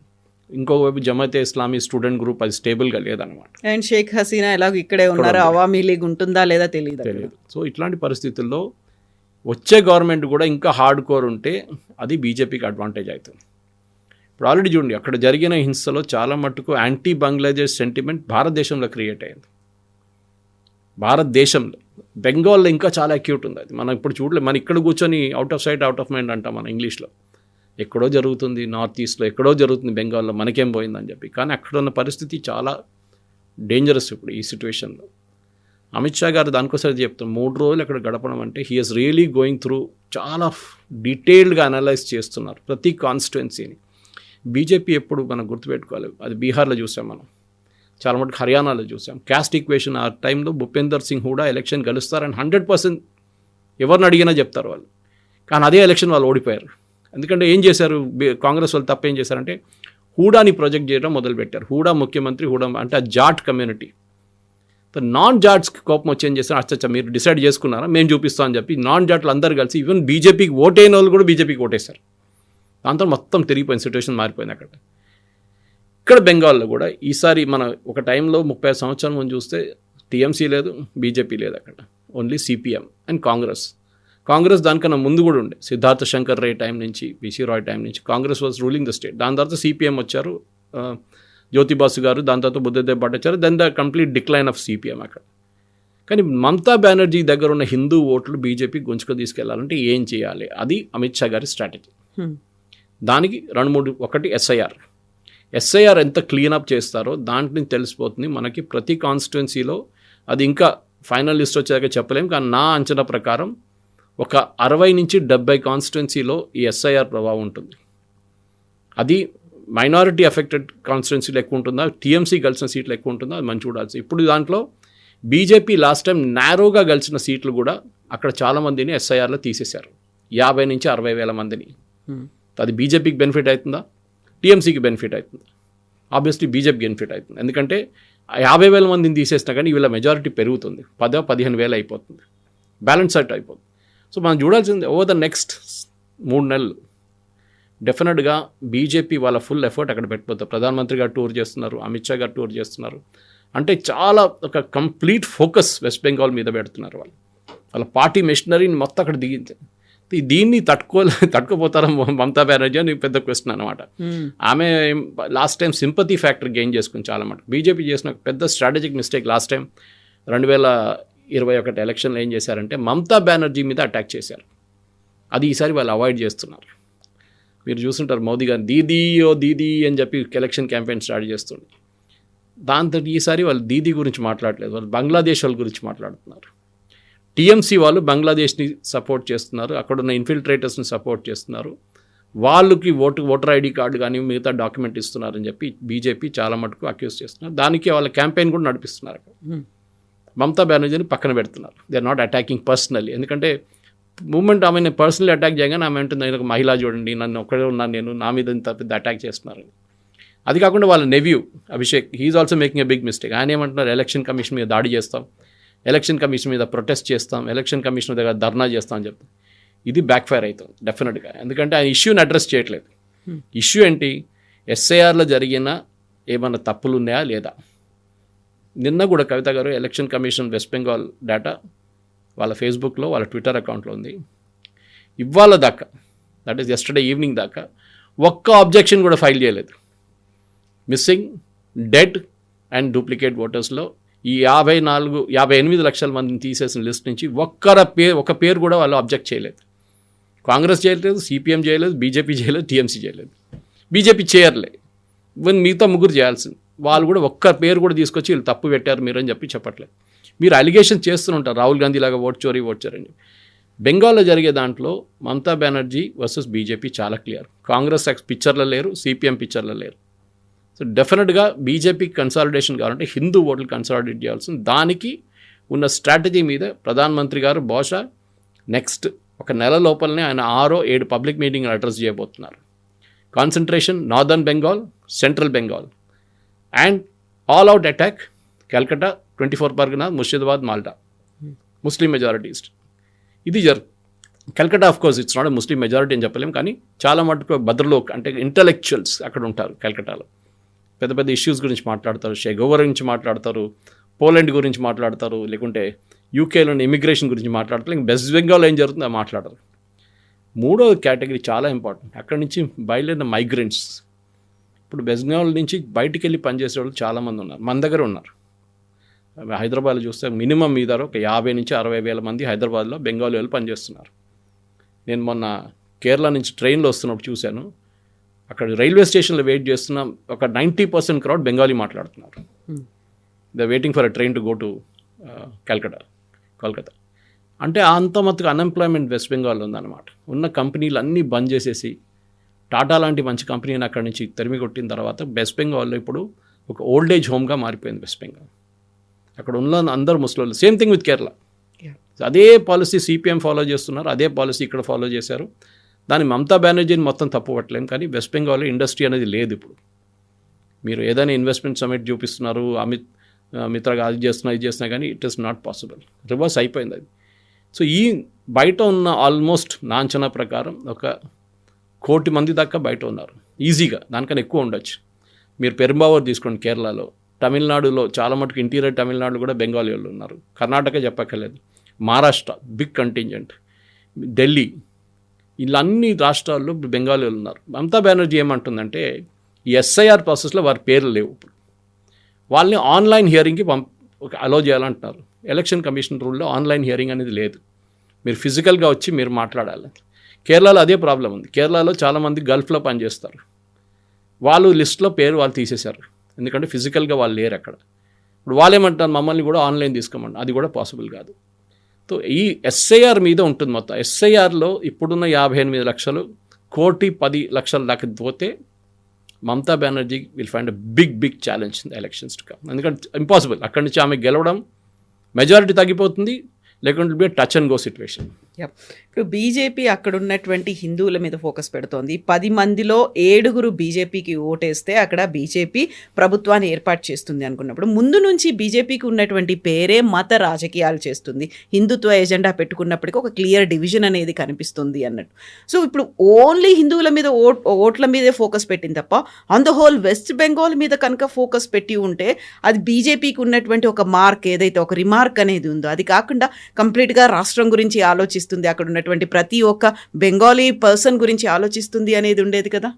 ఇంకోవైపు జమాతే ఇస్లామీ స్టూడెంట్ గ్రూప్ అది స్టేబుల్గా లేదనమాట. అండ్ షేక్ హసీనా ఎలాగో ఇక్కడే ఉన్నారు, అవామీ లీగ్ ఉంటుందా లేదా తెలియదు. సో ఇట్లాంటి పరిస్థితుల్లో వచ్చే గవర్నమెంట్ కూడా ఇంకా హార్డ్ కోర్ ఉంటే అది బీజేపీకి అడ్వాంటేజ్ అవుతుంది. ఇప్పుడు ఆల్రెడీ చూడండి, అక్కడ జరిగిన హింసలో చాలా మట్టుకు యాంటీ బంగ్లాదేశ్ సెంటిమెంట్ భారతదేశంలో క్రియేట్ అయింది. భారతదేశంలో, బెంగాల్లో ఇంకా చాలా అక్యూట్ ఉంది అది. మనం ఇప్పుడు చూడలేదు, మనం ఇక్కడ కూర్చొని out of sight out of mind అంటాం మనం ఇంగ్లీష్లో. ఎక్కడో జరుగుతుంది, నార్త్ ఈస్ట్లో ఎక్కడో జరుగుతుంది, బెంగాల్లో మనకేం పోయిందని చెప్పి. కానీ అక్కడ ఉన్న పరిస్థితి చాలా డేంజరస్ ఇప్పుడు ఈ సిచ్యువేషన్లో. అమిత్ షా గారు దానికోసం చెప్తాం, 3 రోజులు అక్కడ గడపడం అంటే he is really going through, చాలా డీటెయిల్డ్గా అనలైజ్ చేస్తున్నారు ప్రతి కాన్స్టిట్యుయెన్సీని. బీజేపీ ఎప్పుడు మనం గుర్తుపెట్టుకోవాలి, అది బీహార్లో చూసాం మనం, చాలా మటుకు హర్యానాలో చూసాం. క్యాస్ట్ ఈక్వేషన్ ఆ టైంలో భూపేందర్ సింగ్ హూడా ఎలక్షన్ గెలుస్తారని 100% ఎవరిని అడిగినా చెప్తారు వాళ్ళు. కానీ అదే ఎలక్షన్ వాళ్ళు ఓడిపోయారు. ఎందుకంటే ఏం చేశారు కాంగ్రెస్ వాళ్ళు, తప్ప ఏం చేశారంటే హూడాని ప్రొజెక్ట్ చేయడం మొదలుపెట్టారు. హూడా ముఖ్యమంత్రి, హూడా అంటే ఆ జాట్ కమ్యూనిటీ. నాన్ జాట్స్కి కోపం వచ్చి ఏం చేస్తారు, అచ్చా మీరు డిసైడ్ చేసుకున్నారా, మేము చూపిస్తాం అని చెప్పి నాన్ జాట్లు అందరు కలిసి, ఈవెన్ బీజేపీకి ఓటైన వాళ్ళు కూడా బీజేపీకి ఓటేశారు. దాంతో మొత్తం తిరిగిపోయిన సిచ్యువేషన్ మారిపోయింది అక్కడ. ఇక్కడ బెంగాల్లో కూడా ఈసారి మన ఒక టైంలో 30 సంవత్సరాల ముందు చూస్తే టీఎంసీ లేదు, బీజేపీ లేదు, అక్కడ ఓన్లీ సిపిఎం అండ్ కాంగ్రెస్ దానికన్నా ముందు కూడా ఉండే. సిద్ధార్థ శంకర్ రే టైం నుంచి, పిసి రాయ్ టైం నుంచి Congress was ruling the state. దాని తర్వాత సిపిఎం వచ్చారు, జ్యోతిబాసు గారు, దాని తర్వాత Buddhadeb Bhattacharya, then the complete decline of CPM అక్కడ. కానీ మమతా బెనర్జీ దగ్గర ఉన్న హిందూ ఓట్లు బీజేపీ గుంజుకు తీసుకెళ్లాలంటే ఏం చేయాలి, అది అమిత్ షా గారి స్ట్రాటజీ. దానికి 2-3, ఒకటి ఎస్ఐఆర్ ఎంత క్లీనప్ చేస్తారో దాంట్లో తెలిసిపోతుంది మనకి. ప్రతి కాన్స్టిట్యున్సీలో అది ఇంకా ఫైనల్ లిస్ట్ వచ్చాక చెప్పలేం, కానీ నా అంచనా ప్రకారం ఒక 60 నుంచి 70 కాన్స్టిట్యున్సీలో ఈ ఎస్ఐఆర్ ప్రభావం ఉంటుంది. అది మైనారిటీ ఎఫెక్టెడ్ కాన్స్టిట్యున్సీలు ఎక్కువ ఉంటుందా, టీఎంసీ గెలిచిన సీట్లు ఎక్కువ ఉంటుందా, అది మనం చూడాల్సి. ఇప్పుడు దాంట్లో బీజేపీ లాస్ట్ టైం నారోగా గెలిచిన సీట్లు కూడా అక్కడ చాలామందిని ఎస్ఐఆర్లో తీసేశారు, 50 నుంచి 60 వేల మందిని. అది బీజేపీకి బెనిఫిట్ అవుతుందా, టీఎంసీకి బెనిఫిట్ అవుతుందా? ఆబ్వియస్లీ బీజేపీ బెనిఫిట్ అవుతుంది. ఎందుకంటే 50,000 మందిని తీసేసినా కానీ వీళ్ళ మెజారిటీ పెరుగుతుంది, 10,000-15,000 అయిపోతుంది, బ్యాలెన్స్ అవుట్ అయిపోతుంది. సో మనం చూడాల్సింది ఓవర్ ద నెక్స్ట్ 3 నెలలు డెఫినెట్గా బీజేపీ వాళ్ళ ఫుల్ ఎఫర్ట్ అక్కడ పెట్టిపోతారు. ప్రధానమంత్రి గారు టూర్ చేస్తున్నారు, అమిత్ షా గారు టూర్ చేస్తున్నారు. అంటే చాలా ఒక కంప్లీట్ ఫోకస్ వెస్ట్ బెంగాల్ మీద పెడుతున్నారు. వాళ్ళ పార్టీ మెషినరీని మొత్తం అక్కడ దిగించారు. దీన్ని తట్టుకోపోతారా మమతా బెనర్జీ అని పెద్ద క్వశ్చన్ అనమాట. ఆమె last time sympathy factor gain చేసుకుని చాలా మటుకు బీజేపీ చేసిన పెద్ద స్ట్రాటజిక్ మిస్టేక్ లాస్ట్ టైం 2021 ఎలక్షన్లో ఏం చేశారంటే మమతా బెనర్జీ మీద అటాక్ చేశారు. అది ఈసారి వాళ్ళు అవాయిడ్ చేస్తున్నారు. మీరు చూస్తుంటారు మోదీ గారు దీదీ ఓ దీదీ అని చెప్పి ఎలక్షన్ క్యాంపెయిన్ స్టార్ట్ చేస్తుంది. దాంతో ఈసారి వాళ్ళు దీదీ గురించి మాట్లాడలేదు, వాళ్ళు బంగ్లాదేశ్ వాళ్ళ గురించి మాట్లాడుతున్నారు. టీఎంసీ వాళ్ళు బంగ్లాదేశ్ని సపోర్ట్ చేస్తున్నారు, అక్కడున్న ఇన్ఫిల్ట్రేటర్స్ని సపోర్ట్ చేస్తున్నారు, వాళ్ళకి ఓటర్ ఐడి కార్డు కానీ మిగతా డాక్యుమెంట్ ఇస్తున్నారని చెప్పి బీజేపీ చాలా మటుకు అక్యూజ్ చేస్తున్నారు. దానికి వాళ్ళ క్యాంపెయిన్ కూడా నడిపిస్తున్నారు. మమతా బెనర్జీని పక్కన పెడుతున్నారు. They are not attacking personally. ఎందుకంటే మూమెంట్ ఆమె పర్సనల్లీ అటాక్ చేయగానే ఆమె అంటుంది నేను ఒక మహిళ చూడండి, నన్ను ఒక్కడే ఉన్నాను, నేను నా మీద ఇంత పెద్ద అటాక్ చేస్తున్నారని. అది కాకుండా వాళ్ళ nephew Abhishek, he is also making a big mistake. ఆయన ఏమంటున్నారు, ఎలక్షన్ కమిషన్ మీద దాడి చేస్తాం, ఎలక్షన్ కమిషన్ మీద ప్రొటెస్ట్ చేస్తాం, ఎలక్షన్ కమిషన్ దగ్గర ధర్నా చేస్తాం అని చెప్తాం. ఇది బ్యాక్ ఫైర్ అవుతుంది డెఫినెట్గా. ఎందుకంటే ఆయన ఇష్యూని అడ్రస్ చేయట్లేదు. ఇష్యూ ఏంటి, ఎస్ఐఆర్లో జరిగిన ఏమన్నా తప్పులు ఉన్నాయా లేదా. నిన్న కూడా కవిత గారు election commission west Bengal data వాళ్ళ ఫేస్బుక్లో వాళ్ళ ట్విట్టర్ అకౌంట్లో ఉంది. ఇవాళ దాకా, దట్ ఈస్ ఎస్టర్డే ఈవినింగ్ దాకా ఒక్క ఆబ్జెక్షన్ కూడా ఫైల్ చేయలేదు. మిస్సింగ్, డెడ్ అండ్ డూప్లికేట్ ఓటర్స్లో ఈ 58 లక్షల మందిని తీసేసిన లిస్ట్ నుంచి ఒక పేరు కూడా వాళ్ళు అబ్జెక్ట్ చేయలేదు. కాంగ్రెస్ చేయలేదు, సిపిఎం చేయలేదు, బీజేపీ చేయలేదు, టీఎంసీ చేయలేదు. బీజేపీ చేయర్లే, మిగతా ముగ్గురు చేయాల్సింది. వాళ్ళు కూడా ఒక్క పేరు కూడా తీసుకొచ్చి వీళ్ళు తప్పు పెట్టారు మీరు అని చెప్పి చెప్పట్లేదు. మీరు అలిగేషన్ చేస్తుంటారు రాహుల్ గాంధీ లాగా ఓట్ చోరీ అని. బెంగాల్లో జరిగే దాంట్లో మమతా బెనర్జీ వర్సెస్ బీజేపీ చాలా క్లియర్. కాంగ్రెస్ పిక్చర్లో లేరు, సిపిఎం పిక్చర్లో లేరు. సో డెఫినెట్గా బీజేపీకి కన్సాలిడేషన్ కావాలంటే హిందూ ఓట్లు కన్సాలిడేట్ చేయాల్సింది. దానికి ఉన్న స్ట్రాటజీ మీద ప్రధానమంత్రి గారు బహుశా నెక్స్ట్ ఒక నెల లోపలనే ఆయన 6-7 పబ్లిక్ మీటింగ్లు అడ్రస్ చేయబోతున్నారు. Concentration northern Bengal, central Bengal and all out attack Calcutta, 24 Pargana, Murshidabad, Malda, Muslim majorities. ఇది Calcutta of course it's not Muslim majority అని చెప్పలేం, కానీ చాలా మటుకు భద్రలోక్ అంటే ఇంటలెక్చువల్స్ అక్కడ ఉంటారు కల్కట్టాలో. పెద్ద పెద్ద ఇష్యూస్ గురించి మాట్లాడతారు, షెగోవర్ గురించి మాట్లాడతారు, పోలాండ్ గురించి మాట్లాడతారు, లేకుంటే యూకేలోని ఇమిగ్రేషన్ గురించి మాట్లాడతారు. ఇంక వెస్ట్ బెంగాల్లో ఏం జరుగుతుందో మాట్లాడరు. మూడో కేటగిరీ చాలా ఇంపార్టెంట్, అక్కడి నుంచి బయలుదేరిన మైగ్రెంట్స్. ఇప్పుడు వెస్ట్ బెంగాల్ నుంచి బయటికి వెళ్ళి పనిచేసే వాళ్ళు చాలామంది ఉన్నారు, మన దగ్గర ఉన్నారు. హైదరాబాద్లో చూస్తే మినిమం మీద ఒక 50 నుంచి 60 వేల మంది హైదరాబాద్లో బెంగాలీ వాళ్ళు పనిచేస్తున్నారు. నేను మొన్న కేరళ నుంచి ట్రైన్లో వస్తున్నప్పుడు చూశాను, అక్కడ రైల్వే స్టేషన్లో వెయిట్ చేస్తున్న ఒక 90% క్రౌడ్ బెంగాలీ మాట్లాడుతున్నారు. They waiting for a train to go to Kolkata. అంటే అంత మట్టుకు అన్ఎంప్లాయ్మెంట్ వెస్ట్ బెంగాల్లో ఉందన్నమాట. ఉన్న కంపెనీలు అన్నీ బంద్ చేసేసి టాటా లాంటి మంచి కంపెనీని అక్కడి నుంచి తరిమి కొట్టిన తర్వాత వెస్ట్ బెంగాల్లో ఇప్పుడు ఒక ఓల్డ్ ఏజ్ హోమ్గా మారిపోయింది వెస్ట్ బెంగాల్. అక్కడ ఉన్న అందరు ముస్లింలు. Same thing with Kerala. అదే పాలసీ సిపిఎం ఫాలో చేస్తున్నారు, అదే పాలసీ ఇక్కడ ఫాలో చేశారు. దాన్ని మమతా బెనర్జీని మొత్తం తప్పు పట్టలేం, కానీ వెస్ట్ బెంగాల్లో ఇండస్ట్రీ అనేది లేదు. ఇప్పుడు మీరు ఏదైనా ఇన్వెస్ట్మెంట్ సమిట్ చూపిస్తున్నారు, మిత్రగా అది చేస్తున్నా కానీ it is not possible. Reverse అయిపోయింది అది. సో ఈ బయట ఉన్న ఆల్మోస్ట్ నా అంచనా ప్రకారం ఒక 1 కోటి మంది దాకా బయట ఉన్నారు ఈజీగా, దానికన్నా ఎక్కువ ఉండొచ్చు. మీరు పెరుంబావూర్ తీసుకోండి కేరళలో, తమిళనాడులో చాలా మటుకు ఇంటీరియర్ తమిళనాడులో కూడా బెంగాలీ వాళ్ళు ఉన్నారు, కర్ణాటక చెప్పక్కర్లేదు, మహారాష్ట్ర బిగ్ కంటింజెంట్, ఢిల్లీ, ఇలా అన్ని రాష్ట్రాల్లో బెంగాలీ వాళ్ళు ఉన్నారు. మమతా బెనర్జీ ఏమంటుందంటే ఈ ఎస్ఐఆర్ ప్రాసెస్లో వారి పేర్లు లేవు, ఇప్పుడు వాళ్ళని ఆన్లైన్ హియరింగ్కి అలో చేయాలంటున్నారు. ఎలక్షన్ కమిషన్ రూల్లో ఆన్లైన్ హియరింగ్ అనేది లేదు, మీరు ఫిజికల్గా వచ్చి మీరు మాట్లాడాలి. కేరళలో అదే ప్రాబ్లం ఉంది. కేరళలో చాలామంది గల్ఫ్లో పనిచేస్తారు, వాళ్ళు లిస్ట్లో పేరు వాళ్ళు తీసేశారు, ఎందుకంటే ఫిజికల్గా వాళ్ళు లేరు అక్కడ. ఇప్పుడు వాళ్ళు ఏమంటారు, మమ్మల్ని కూడా ఆన్లైన్ తీసుకోమంటారు, అది కూడా పాసిబుల్ కాదు. సో ఈ ఎస్ఐఆర్ మీద ఉంటుంది మొత్తం. ఎస్ఐఆర్లో ఇప్పుడున్న 58 లక్షలు 1,10,00,000 దాకా పోతే Mamata Banerjee will find a big challenge in the elections to come. ఎందుకంటే ఇంపాసిబుల్, అక్కడి నుంచి ఆమె గెలవడం, మెజారిటీ తగ్గిపోతుంది, లేకుంటే be touch and go situation. ఇప్పుడు బీజేపీ అక్కడ ఉన్నటువంటి హిందువుల మీద ఫోకస్ పెడుతోంది. 10 మందిలో 7 బీజేపీకి ఓటేస్తే అక్కడ బీజేపీ ప్రభుత్వాన్ని ఏర్పాటు చేస్తుంది అనుకున్నప్పుడు, ముందు నుంచి బీజేపీకి ఉన్నటువంటి పేరే మత రాజకీయాలు చేస్తుంది, హిందుత్వ ఎజెండా పెట్టుకున్నప్పటికీ ఒక క్లియర్ డివిజన్ అనేది కనిపిస్తుంది అన్నట్టు. సో ఇప్పుడు ఓన్లీ హిందువుల మీద ఓట్ల మీదే ఫోకస్ పెట్టింది తప్ప on the whole west Bengal మీద కనుక ఫోకస్ పెట్టి ఉంటే అది బీజేపీకి ఉన్నటువంటి ఒక మార్క్, ఏదైతే ఒక రిమార్క్ అనేది ఉందో అది కాకుండా కంప్లీట్గా రాష్ట్రం గురించి ఆలోచిస్తుంది, అక్కడ ఉన్నటువంటి ప్రతి ఒక్క బెంగాలీ పర్సన్ గురించి ఆలోచిస్తుంది అనేది ఉండేది కదా.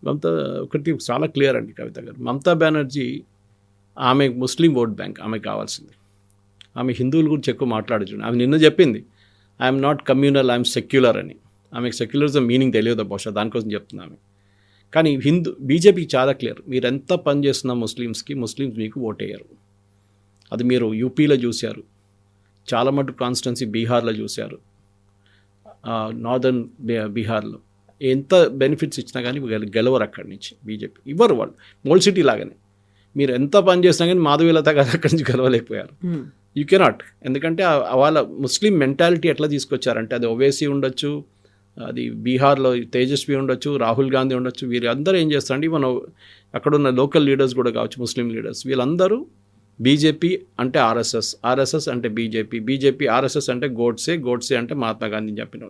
మమతా ఒకటి చాలా క్లియర్ అండి కవిత గారు, మమతా బెనర్జీ ఆమె ముస్లిం ఓట్ బ్యాంక్, ఆమె కావాల్సింది. ఆమె హిందువుల గురించి ఎక్కువ మాట్లాడచ్చు. ఆమె నిన్న చెప్పింది I'm not communal, I'm secular అని. ఆమెకు సెక్యులరిజం మీనింగ్ తెలియదు బహుశా, దానికోసం చెప్తుంది ఆమె. కానీ బీజేపీకి చాలా క్లియర్, మీరు ఎంత పని చేస్తున్నా ముస్లిమ్స్ మీకు ఓటేయరు. అది మీరు యూపీలో చూశారు, చాలా మటుకు కాన్స్టిట్యున్సీ బీహార్లో చూశారు, నార్దర్న్ బీహార్లో ఎంత బెనిఫిట్స్ ఇచ్చినా కానీ గెలవరు అక్కడి నుంచి బీజేపీ. ఇవ్వరు వాళ్ళు, మోల్ సిటీ లాగానే. మీరు ఎంత పని చేసినా కానీ మాధవీలత గారు అక్కడి నుంచి గెలవలేకపోయారు. You cannot. ఎందుకంటే వాళ్ళ ముస్లిం మెంటాలిటీ ఎట్లా తీసుకొచ్చారంటే, అది ఓవైసీ ఉండొచ్చు, అది బీహార్లో తేజస్వి ఉండొచ్చు, రాహుల్ గాంధీ ఉండొచ్చు, వీరందరూ ఏం చేస్తారంటే ఈవెన్ అక్కడున్న లోకల్ లీడర్స్ కూడా కావచ్చు, ముస్లిం లీడర్స్, వీళ్ళందరూ బీజేపీ అంటే ఆర్ఎస్ఎస్ అంటే బీజేపీ ఆర్ఎస్ఎస్ అంటే గోడ్సే అంటే మహాత్మా గాంధీ చెప్పిన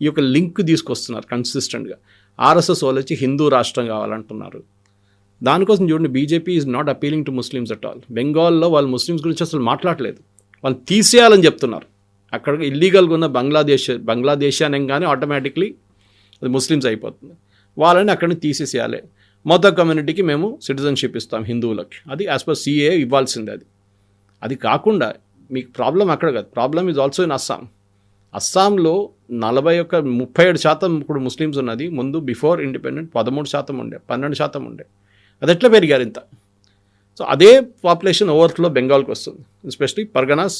ఈ యొక్క లింక్ తీసుకొస్తున్నారు కన్సిస్టెంట్గా. ఆర్ఎస్ఎస్ వాళ్ళు వచ్చి హిందూ రాష్ట్రం కావాలంటున్నారు. దానికోసం చూడండి, BJP is not appealing to Muslims at all. బెంగాల్లో వాళ్ళు ముస్లిమ్స్ గురించి అసలు మాట్లాడలేదు, వాళ్ళు తీసేయాలని చెప్తున్నారు. అక్కడ ఇల్లీగల్గా ఉన్న బంగ్లాదేశ్ అనగానే ఆటోమేటిక్లీ అది ముస్లిమ్స్ అయిపోతుంది. వాళ్ళని అక్కడిని తీసేసేయాలి. మొత్తం కమ్యూనిటీకి మేము సిటిజన్షిప్ ఇస్తాం హిందువులకి, అది యాజ్ పర్ సిఏ ఇవ్వాల్సిందే. అది కాకుండా మీకు ప్రాబ్లం అక్కడ కాదు, ప్రాబ్లం ఈజ్ ఆల్సో ఇన్ అస్సాంలో 37% ఇప్పుడు ముస్లిమ్స్ ఉన్నది. ముందు బిఫోర్ ఇండిపెండెంట్ 13% ఉండే, 12% ఉండే. అది ఎట్లా పెరిగారు ఇంత? సో అదే పాపులేషన్ ఓవర్ఫ్లో బెంగాల్కి వస్తుంది, especially Parganas,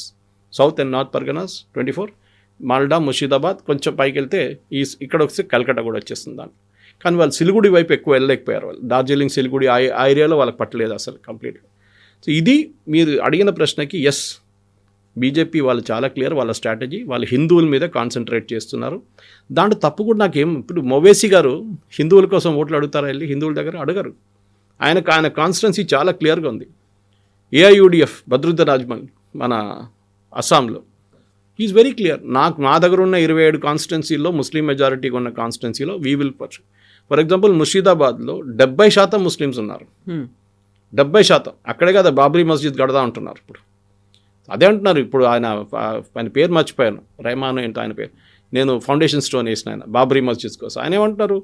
south and north Parganas 24, Malda, Murshidabad, కొంచెం పైకి వెళ్తే ఇక్కడ వస్తే కల్కట్టా కూడా వచ్చేస్తుంది దాన్ని. కానీ వాళ్ళు సిలిగుడి వైపు ఎక్కువ వెళ్ళలేకపోయారు. వాళ్ళు డార్జిలింగ్, సిలిగుడి ఆ ఏరియాలో వాళ్ళకి పట్టలేదు అసలు కంప్లీట్గా. సో ఇది మీరు అడిగిన ప్రశ్నకి ఎస్, బీజేపీ వాళ్ళు చాలా క్లియర్, వాళ్ళ స్ట్రాటజీ, వాళ్ళు హిందువుల మీద కాన్సన్ట్రేట్ చేస్తున్నారు. దాంట్లో తప్పు కూడా నాకేం, ఇప్పుడు మొవేసీ గారు హిందువుల కోసం ఓట్లు అడుగుతారా వెళ్ళి? హిందువుల దగ్గర అడగరు. ఆయన కాన్స్టిట్యున్సీ చాలా క్లియర్గా ఉంది. ఏఐయుడిఎఫ్ భద్రుద్ద రాజ్మల్ మన అస్సాంలో ఈజ్ వెరీ క్లియర్. మా దగ్గర ఉన్న 27 కాన్స్టిట్యున్సీలో ముస్లిం మెజారిటీగా ఉన్న కాన్స్టిట్యున్సీలో వీ విల్ ఫర్ ఎగ్జాంపుల్ ముర్షిదాబాద్లో 70% ముస్లిమ్స్ ఉన్నారు. 70%. అక్కడే కదా బాబ్రీ మస్జిద్ కడదా అంటున్నారు ఇప్పుడు. అదే అంటున్నారు ఇప్పుడు. ఆయన పేరు మర్చిపోయాను, రెహమాన్ ఏంటో ఆయన పేరు. నేను ఫౌండేషన్ స్టోన్ వేసిన ఆయన బాబ్రీ మస్జిద్ కోసం. ఆయన ఏమంటున్నారు,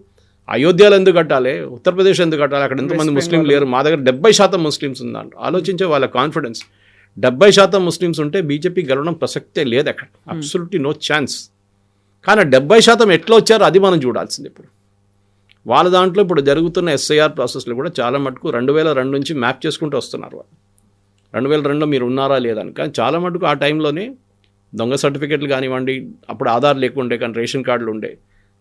అయోధ్యలో ఎందుకు కట్టాలి, ఉత్తరప్రదేశ్ ఎందుకు కట్టాలి, అక్కడ ఎంతమంది ముస్లిం లేరు, మా దగ్గర 70% ముస్లిమ్స్ ఉందంట. ఆలోచించే వాళ్ళ కాన్ఫిడెన్స్. 70% ముస్లిమ్స్ ఉంటే బీజేపీ గెలవడం ప్రసక్తే లేదు అక్కడ, అబ్సల్యూట్లీ నో ఛాన్స్. కానీ 70% ఎట్లా వచ్చారో అది మనం చూడాల్సింది ఇప్పుడు. వాళ్ళ దాంట్లో ఇప్పుడు జరుగుతున్న ఎస్ఐఆర్ ప్రాసెస్లో కూడా చాలా మటుకు 2002 నుంచి మ్యాప్ చేసుకుంటూ వస్తున్నారు వాళ్ళు. 2002లో మీరు ఉన్నారా లేదని. కానీ చాలా మటుకు ఆ టైంలోనే దొంగ సర్టిఫికెట్లు కానివ్వండి, అప్పుడు ఆధార్ లేకుండే కానీ రేషన్ కార్డులు ఉండే,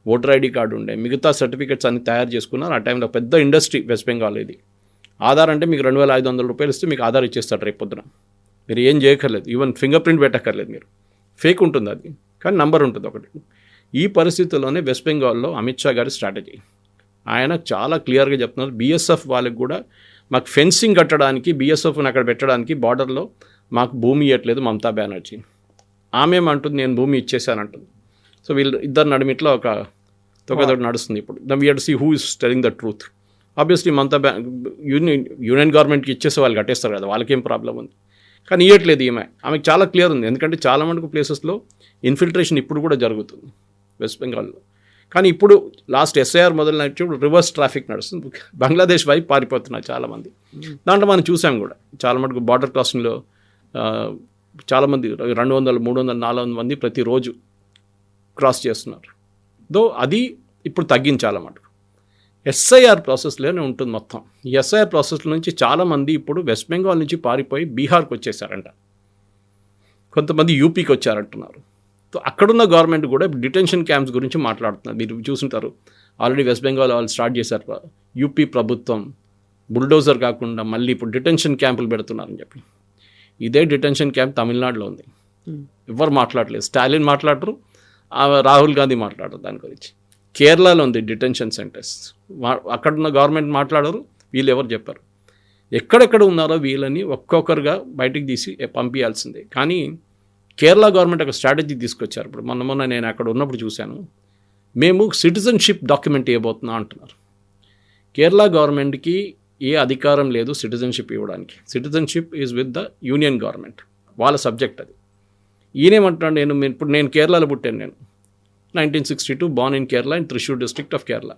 ఓటర్ ఐడి కార్డు ఉండే, మిగతా సర్టిఫికెట్స్ అన్ని తయారు చేసుకున్నారు. ఆ టైంలో పెద్ద ఇండస్ట్రీ వెస్ట్ బెంగాల్ ఇది. ఆధార్ అంటే మీకు 2,500 రూపాయలు ఇస్తే మీకు ఆధార్ ఇచ్చేస్తాడు రేపు పొద్దున. మీరు ఏం చేయక్కర్లేదు, ఈవెన్ ఫింగర్ ప్రింట్ పెట్టక్కర్లేదు. మీరు ఫేక్ ఉంటుంది అది, కానీ నంబర్ ఉంటుంది ఒకటి. ఈ పరిస్థితుల్లోనే వెస్ట్ బెంగాల్లో అమిత్ షా గారి స్ట్రాటజీ, ఆయన చాలా క్లియర్గా చెప్తున్నారు. బీఎస్ఎఫ్ వాళ్ళకి కూడా మాకు ఫెన్సింగ్ కట్టడానికి, బీఎస్ఎఫ్ని అక్కడ పెట్టడానికి బార్డర్లో మాకు భూమి ఇవ్వట్లేదు మమతా బెనర్జీ. ఆమె ఏమంటుంది, నేను భూమి ఇచ్చేసానంటుంది. సో వీళ్ళు ఇద్దరు నడిమిట్లో ఒక తొక్కదొడ్డి నడుస్తుంది ఇప్పుడు. We have to see who is telling the truth. Obviously Mamata union గవర్నమెంట్కి ఇచ్చేసి వాళ్ళు కట్టేస్తారు కదా, వాళ్ళకేం ప్రాబ్లం ఉంది. కానీ ఇవ్వట్లేదు ఆమెకు చాలా క్లియర్ ఉంది. ఎందుకంటే చాలా మటుకు ప్లేసెస్లో ఇన్ఫిల్ట్రేషన్ ఇప్పుడు కూడా జరుగుతుంది వెస్ట్ బెంగాల్లో. కానీ ఇప్పుడు లాస్ట్ ఎస్ఐఆర్ మొదలైనప్పుడు రివర్స్ ట్రాఫిక్ నడుస్తుంది, బంగ్లాదేశ్ వైపు పారిపోతున్నారు చాలామంది. దాంట్లో మనం చూసాం కూడా చాలా మటుకు బార్డర్ క్రాసింగ్లో చాలామంది 200, 300, 400 మంది ప్రతిరోజు క్రాస్ చేస్తున్నారు. దో అది ఇప్పుడు తగ్గింది చాలా మటుకు. ఎస్ఐఆర్ ప్రాసెస్లోనే ఉంటుంది మొత్తం. ఈ ఎస్ఐఆర్ ప్రాసెస్ నుంచి చాలామంది ఇప్పుడు వెస్ట్ బెంగాల్ నుంచి పారిపోయి బీహార్కి వచ్చేసారంట, కొంతమంది యూపీకి వచ్చారంటున్నారు. సో అక్కడున్న గవర్నమెంట్ కూడా డిటెన్షన్ క్యాంప్స్ గురించి మాట్లాడుతున్నారు. మీరు చూసుంటారు ఆల్రెడీ వెస్ట్ బెంగాల్ వాళ్ళు స్టార్ట్ చేశారు. యూపీ ప్రభుత్వం బుల్డోజర్ కాకుండా మళ్ళీ ఇప్పుడు డిటెన్షన్ క్యాంపులు పెడుతున్నారని చెప్పి. ఇదే డిటెన్షన్ క్యాంప్ తమిళనాడులో ఉంది. ఎవరు మాట్లాడలేదు. స్టాలిన్ మాట్లాడరు, రాహుల్ గాంధీ మాట్లాడరు దాని గురించి. కేరళలో ఉంది డిటెన్షన్ సెంటర్స్. అక్కడున్న గవర్నమెంట్ మాట్లాడరు, వీళ్ళు ఎవరు చెప్పారు. ఎక్కడెక్కడ ఉన్నారో వీళ్ళని ఒక్కొక్కరుగా బయటికి తీసి పంపించాల్సిందే. కానీ కేరళ గవర్నమెంట్ ఒక స్ట్రాటజీ తీసుకొచ్చారు. ఇప్పుడు మొన్న నేను అక్కడ ఉన్నప్పుడు చూశాను. మేము సిటిజన్షిప్ డాక్యుమెంట్ ఇవ్వబోతున్నాం అంటున్నారు. కేరళ గవర్నమెంట్కి ఏ అధికారం లేదు సిటిజన్షిప్ ఇవ్వడానికి. Citizenship is with the union government, వాళ్ళ సబ్జెక్ట్ అది. ఈయనేమంటున్నాడు, నేను కేరళలో పుట్టాను. నేను 1962 born in Kerala in Thrissur district of Kerala.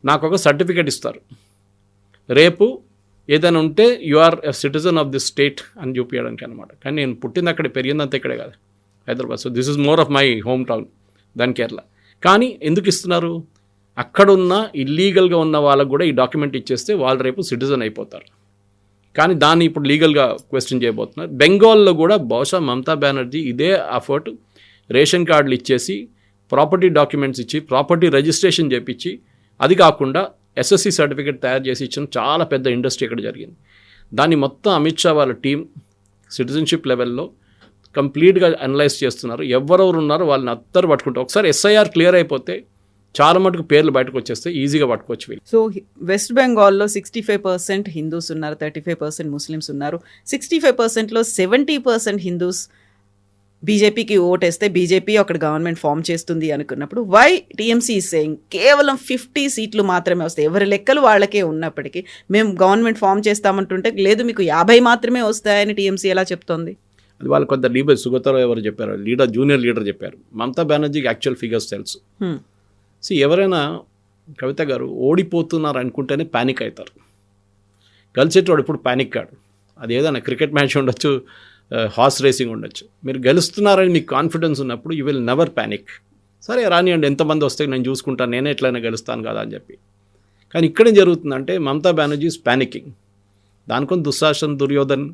నాకు ఒక సర్టిఫికేట్ ఇస్తారు. రేపు ఏదైనా ఉంటే you are a citizen of this state అని చూపించడానికి అనమాట. కానీ నేను పుట్టింది అక్కడ, పెరిగిందంతా ఇక్కడే కాదు, హైదరాబాద్. So this is more of my home town than Kerala. కానీ ఎందుకు ఇస్తున్నారు? అక్కడున్న ఇల్లీగల్గా ఉన్న వాళ్ళకు కూడా ఈ డాక్యుమెంట్ ఇచ్చేస్తే వాళ్ళు రేపు సిటిజన్ అయిపోతారు. కానీ దాన్ని ఇప్పుడు లీగల్గా క్వశ్చన్ చేయబోతున్నారు. బెంగాల్లో కూడా బహుశా మమతా బెనర్జీ ఇదే అఫర్ట్, రేషన్ కార్డులు ఇచ్చేసి ప్రాపర్టీ డాక్యుమెంట్స్ ఇచ్చి ప్రాపర్టీ రిజిస్ట్రేషన్ చేపించి, అది కాకుండా ఎస్ఎస్సి సర్టిఫికేట్ తయారు చేసి ఇచ్చిన చాలా పెద్ద ఇండస్ట్రీ ఇక్కడ జరిగింది. దాన్ని మొత్తం అమిత్ షా వాళ్ళ టీం సిటిజన్షిప్ లెవెల్లో కంప్లీట్గా అనలైజ్ చేస్తున్నారు. ఎవరెవరు ఉన్నారో వాళ్ళని అందరూ పట్టుకుంటారు. ఒకసారి ఎస్ఐఆర్ క్లియర్ అయిపోతే చాలా మటుకు పేర్లు బయటకు వచ్చేస్తే ఈజీగా పట్టుకోవచ్చు వీళ్ళు. సో వెస్ట్ బెంగాల్లో 65% హిందూస్ ఉన్నారు, 35% ముస్లిమ్స్ ఉన్నారు. 65%లో 70% హిందూస్ బీజేపీకి ఓటేస్తే బీజేపీ అక్కడ గవర్నమెంట్ ఫామ్ చేస్తుంది అనుకున్నప్పుడు వై టీఎంసీ ఈజ్ సేయింగ్ కేవలం 50 సీట్లు మాత్రమే వస్తాయి. ఎవరి లెక్కలు వాళ్ళకే ఉన్నప్పటికీ మేము గవర్నమెంట్ ఫామ్ చేస్తామంటుంటే లేదు మీకు 50 మాత్రమే వస్తాయని టీఎంసీ ఎలా చెప్తోంది? అది వాళ్ళు కొంత లీడర్ సుగతరావు ఎవరు చెప్పారు, జూనియర్ లీడర్ చెప్పారు. మమతా బెనర్జీకి యాక్చువల్ ఫిగర్స్ తెలుసు. ఎవరైనా కవిత గారు ఓడిపోతున్నారు అనుకుంటేనే ప్యానిక్ అవుతారు. గెలిచేటోడు ఇప్పుడు ప్యానిక్ కాడు. అది ఏదైనా క్రికెట్ మ్యాచ్ ఉండొచ్చు, హార్స్ రేసింగ్ ఉండొచ్చు. మీరు గెలుస్తున్నారని మీకు కాన్ఫిడెన్స్ ఉన్నప్పుడు యూ విల్ నెవర్ ప్యానిక్. సరే రానియండి, ఎంతమంది వస్తే నేను చూసుకుంటాను, నేనే ఎట్లయినా గెలుస్తాను కదా అని చెప్పి. కానీ ఇక్కడేం జరుగుతుందంటే మమతా బెనర్జీ ఈజ్ ప్యానికింగ్. దానికొని దుశ్శాసన్, దుర్యోధన్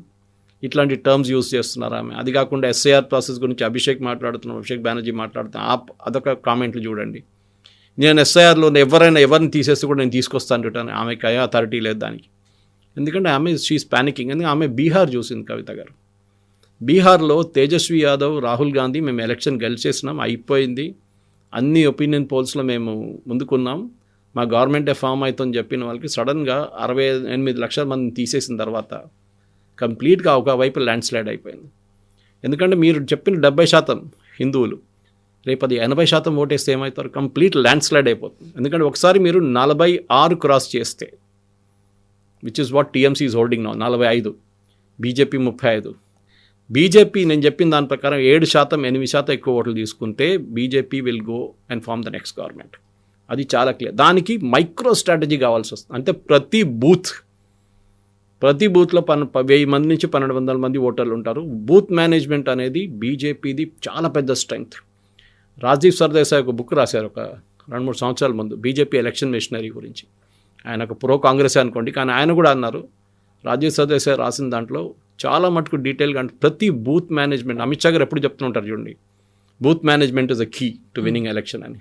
ఇట్లాంటి టర్మ్స్ యూజ్ చేస్తున్నారు ఆమె. అది కాకుండా ఎస్ఐఆర్ ప్రాసెస్ గురించి అభిషేక్ బెనర్జీ మాట్లాడుతున్నాం. అదొక కామెంట్లు చూడండి. నేను ఎస్ఐఆర్లో ఎవరిని తీసేస్తే కూడా నేను తీసుకొస్తాను అంటాను. ఆమెకి అథారిటీ లేదు దానికి. ఎందుకంటే ఆమె షీఈస్ ప్యానికింగ్. ఎందుకంటే ఆమె బీహార్ చూసింది కవిత గారు. బీహార్లో తేజస్వి యాదవ్, రాహుల్ గాంధీ మేము ఎలక్షన్ గెలిచేసినాం, అయిపోయింది, అన్ని ఒపీనియన్ పోల్స్లో మేము ముందుకున్నాం, మా గవర్నమెంటే ఫామ్ అవుతుందని చెప్పిన వాళ్ళకి సడన్గా 68 లక్షల మందిని తీసేసిన తర్వాత కంప్లీట్గా ఒకవైపు ల్యాండ్ స్లైడ్ అయిపోయింది. ఎందుకంటే మీరు చెప్పిన 70% హిందువులు, రేపు అది 80% ఓటేస్తే ఏమవుతారు? కంప్లీట్ ల్యాండ్ స్లైడ్ అయిపోతుంది. ఎందుకంటే ఒకసారి మీరు 46 క్రాస్ చేస్తే, which is what TMC is holding now, 45, BJP 35. BJP నేను చెప్పిన దాని ప్రకారం 7%, 8% ఎక్కువ ఓట్లు తీసుకుంటే BJP will go and form the next government. అది చాలా క్లియర్. దానికి మైక్రో స్ట్రాటజీ కావాల్సి వస్తుంది. అంటే ప్రతి బూత్లో 1000 మంది నుంచి 1200 మంది ఓటర్లు ఉంటారు. బూత్ మేనేజ్మెంట్ అనేది బీజేపీది చాలా పెద్ద స్ట్రెంగ్త్. రాజీవ్ సర్దేశాయ్ ఒక బుక్ రాశారు ఒక 2-3 సంవత్సరాల ముందు బీజేపీ ఎలక్షన్ మిషనరీ గురించి. ఆయన ఒక ప్రో కాంగ్రెస్ అనుకోండి, కానీ ఆయన కూడా అన్నారు, రాజీవ్ సర్దేశాయ్ రాసిన దాంట్లో చాలా మటుకు డీటెయిల్గా, అంటే ప్రతి బూత్ మేనేజ్మెంట్, అమిత్ షా గారు ఎప్పుడు చెప్తూ ఉంటారు చూడండి, booth management is a key to winning election అని.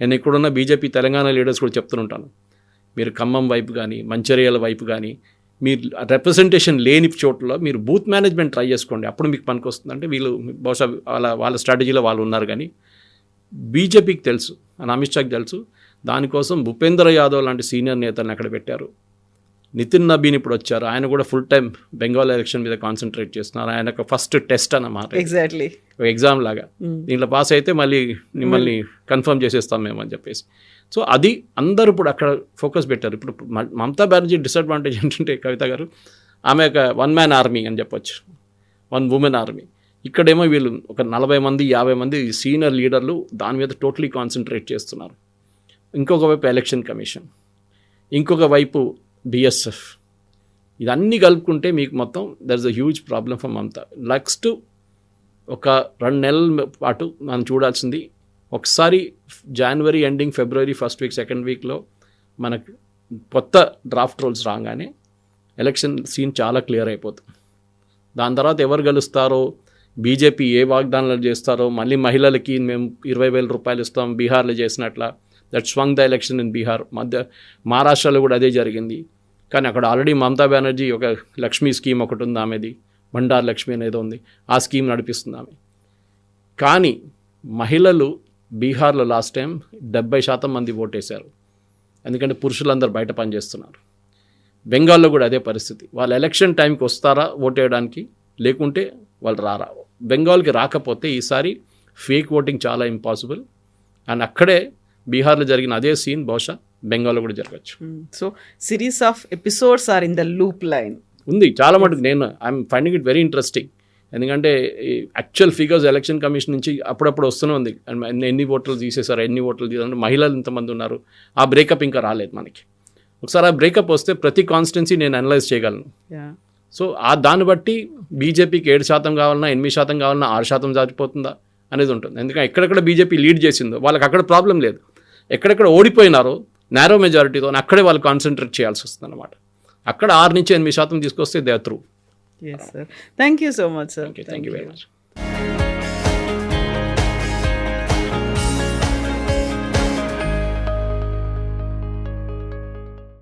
నేను ఇక్కడున్న బీజేపీ తెలంగాణ లీడర్స్ కూడా చెప్తుంటాను, మీరు ఖమ్మం వైపు కానీ మంచిర్యాల వైపు కానీ మీరు రిప్రజెంటేషన్ లేని చోట్ల మీరు బూత్ మేనేజ్మెంట్ ట్రై చేసుకోండి, అప్పుడు మీకు పనికి వస్తుంది. అంటే వీళ్ళు బహుశా వాళ్ళ స్ట్రాటజీలో వాళ్ళు ఉన్నారు. కానీ బీజేపీకి తెలుసు అని అమిత్ షాకి తెలుసు. దానికోసం భూపేంద్ర యాదవ్ లాంటి సీనియర్ నేతలను అక్కడ పెట్టారు. నితిన్ నబీన్ ఇప్పుడు వచ్చారు, ఆయన కూడా ఫుల్ టైం బెంగాల్ ఎలక్షన్ మీద కాన్సన్ట్రేట్ చేస్తున్నారు. ఆయన ఒక ఫస్ట్ టెస్ట్ అన్నమాట, ఎగ్జాక్ట్లీ ఎగ్జామ్ లాగా. దీంట్లో పాస్ అయితే మళ్ళీ మిమ్మల్ని కన్ఫర్మ్ చేసేస్తాం మేము అని చెప్పేసి. సో అది అందరూ ఇప్పుడు అక్కడ ఫోకస్ పెట్టారు. ఇప్పుడు మమతా బెనర్జీ డిసడ్వాంటేజ్ ఏంటంటే కవిత గారు, ఆమె ఒక 1 మ్యాన్ ఆర్మీ అని చెప్పొచ్చు, 1 ఉమెన్ ఆర్మీ. ఇక్కడేమో వీళ్ళు ఒక 40 మంది 50 మంది సీనియర్ లీడర్లు దాని మీద టోటలీ కాన్సన్ట్రేట్ చేస్తున్నారు. ఇంకొక వైపు ఎలక్షన్ కమిషన్, ఇంకొక వైపు బిఎస్ఎఫ్, ఇదన్నీ కలుపుకుంటే మీకు మొత్తం there is a huge problem for Mamata. Next ఒక 2 నెలల పాటు మనం చూడాల్సింది, ఒకసారి జనవరి ఎండింగ్, ఫిబ్రవరి ఫస్ట్ వీక్, సెకండ్ వీక్లో మనకు కొత్త డ్రాఫ్ట్ రోల్స్ రాగానే ఎలక్షన్ సీన్ చాలా క్లియర్ అయిపోతుంది. దాని తర్వాత ఎవరు గెలుస్తారో, బీజేపీ ఏ వాగ్దానాలు చేస్తారో మళ్ళీ మహిళలకి మేము 20,000 రూపాయలు ఇస్తాం బీహార్లో చేసినట్ల. That swung the election in Bihar. మహారాష్ట్రలో కూడా అదే జరిగింది. కానీ అక్కడ ఆల్రెడీ మమతా బెనర్జీ ఒక లక్ష్మీ స్కీమ్ ఒకటి ఉంది ఆమెది, బండార్ లక్ష్మి అనేది ఉంది, ఆ స్కీమ్ నడిపిస్తుంది ఆమె. కానీ మహిళలు బీహార్లో లాస్ట్ టైం 70% మంది ఓటేశారు, ఎందుకంటే పురుషులందరూ బయట పనిచేస్తున్నారు. బెంగాల్లో కూడా అదే పరిస్థితి. వాళ్ళు ఎలక్షన్ టైంకి వస్తారా ఓటేయడానికి, లేకుంటే వాళ్ళు రారా. బెంగాల్కి రాకపోతే ఈసారి ఫేక్ ఓటింగ్ చాలా ఇంపాసిబుల్. అండ్ అక్కడే బీహార్లో జరిగిన అదే సీన్ బహుశా బెంగాల్లో కూడా జరగచ్చు. So series of episodes are in the loop line ఉంది చాలా మటుకు. నేను I'm finding it very interesting, ఎందుకంటే యాక్చువల్ ఫిగర్స్ ఎలక్షన్ కమిషన్ నుంచి అప్పుడప్పుడు వస్తూనే ఉంది. ఎన్ని ఓట్లు తీసేశారు, ఎన్ని ఓట్లు తీసారు, మహిళలు ఇంతమంది ఉన్నారు. ఆ బ్రేకప్ ఇంకా రాలేదు మనకి. ఒకసారి ఆ బ్రేకప్ వస్తే ప్రతి కాన్స్టిట్యున్సీ నేను అనలైజ్ చేయగలను. సో దాన్ని బట్టి బీజేపీకి 7% కావాలన్నా 8% కావాలన్నా 6% దాటిపోతుందా అనేది ఉంటుంది. ఎందుకంటే ఎక్కడెక్కడ బీజేపీ లీడ్ చేసిందో వాళ్ళకి అక్కడ ప్రాబ్లం లేదు. ఎక్కడెక్కడ ఓడిపోయినారో నేరో మెజారిటీతో అక్కడే వాళ్ళు కాన్సన్ట్రేట్ చేయాల్సి వస్తుంది అనమాట. అక్కడ 6 నుంచి 8% తీసుకొస్తే they or through. Yes, sir. Thank you so much, sir. Thank you very much.